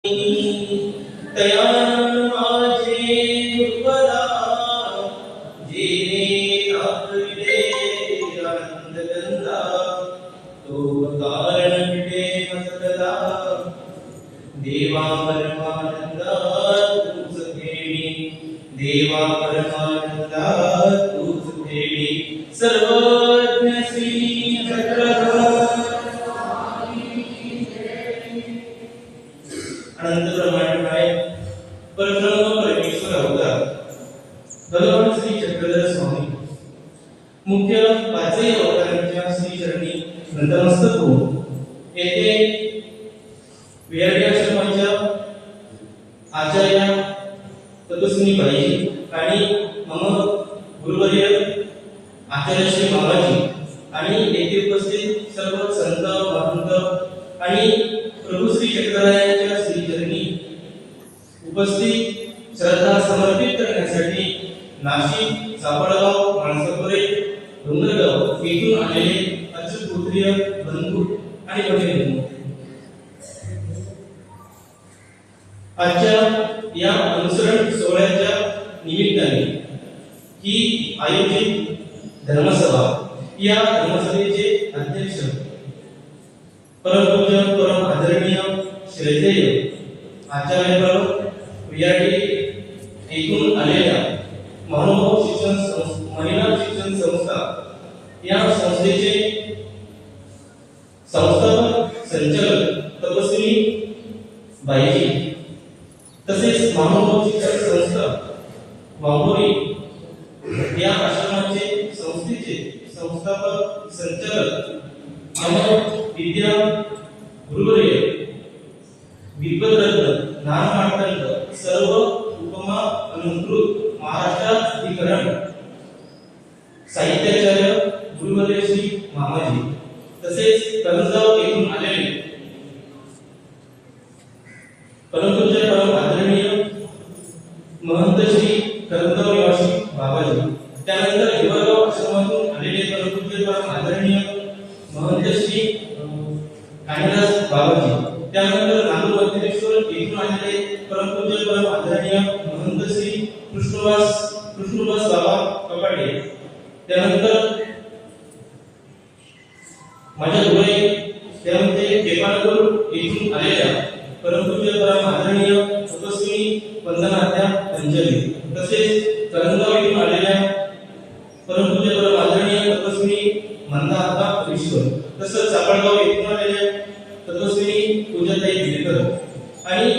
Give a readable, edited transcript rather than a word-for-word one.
तया माझे गुरुपदा जेने दाखविले आनंद गंधा तो कारण मिटे मसकदा देवा परमानंदा तूच खेळी देवा परमानंदा तूच खेळी सर्वज्ञ श्री अनंत ब्रह्मांड आहे परब्रह्म परमेश्वर अवतार भगवान श्री चक्रधर स्वामी मुख्य पाचही अवतारांच्या श्री चरणी नतमस्तक होऊन येथे विराटी आश्रमाच्या आचार्य तपस्विनी बाई आणि मम गुरुवर्य आचार्य श्री मामाजी आणि येथे उपस्थित सर्व संत महंत आणि प्रभू श्री चक्रधरायांच्या श्री चरणी उपस्थित श्रद्धा समर्पित करण्यासाठी नाशिक सापडगाव माणसपुरे डोंगरगाव येथून आलेले अच्युतपुत्रीय बंधू आणि भगिनी आजच्या या अनुसरण सोहळ्याच्या निमित्ताने ही आयोजित धर्मसभा या धर्मसभेचे अध्यक्ष परमपूज्य परम आदरणीय श्रद्धेय आचार्य विराटी येथून आलेल्या महानुभाव महिला शिक्षण संस्था या संस्थेचे संस्थापक संचालक तपस्विनी बाईजी तसेच महानुभाव शिक्षण संस्था वाघोरी या आश्रमाचे संस्थेचे संस्थापक संचालक विद्या गुरुवर्य विद्वद्रत्न ज्ञानमार्तंड सर्व उपमा अलंकृत महाराष्ट्राधिकरण साहित्याचार्य गुरुवर्य श्री मामाजी तसेच करंजगाव येथून आलेले परमपूज्य परम आदरणीय महंत श्री करंजगाव निवासी बाबाजी त्यानंतर हिवरगाव आश्रमातून आलेले परमपूज्य परम आदरणीय महंत श्री कालिदास बाबाजी त्यानंतर नांदूर मध्यमेश्वर येथून आलेले परमपूज्य परम आदरणीय महंत श्री कृष्णवास बाबा कपाटे त्यानंतर माझ्या डोळे त्यामध्ये केपानगर येथून आलेल्या परमपूज्य परम आदरणीय तपस्विनी वंदनाध्या अंजली तसेच करंजगाव येथून आलेल्या परमपूज्य परम आदरणीय तपस्विनी मंदाता ईश्वर तसंच सापडगाव येथून आलेल्या तपस्विनी पूजाताई गिरकर आणि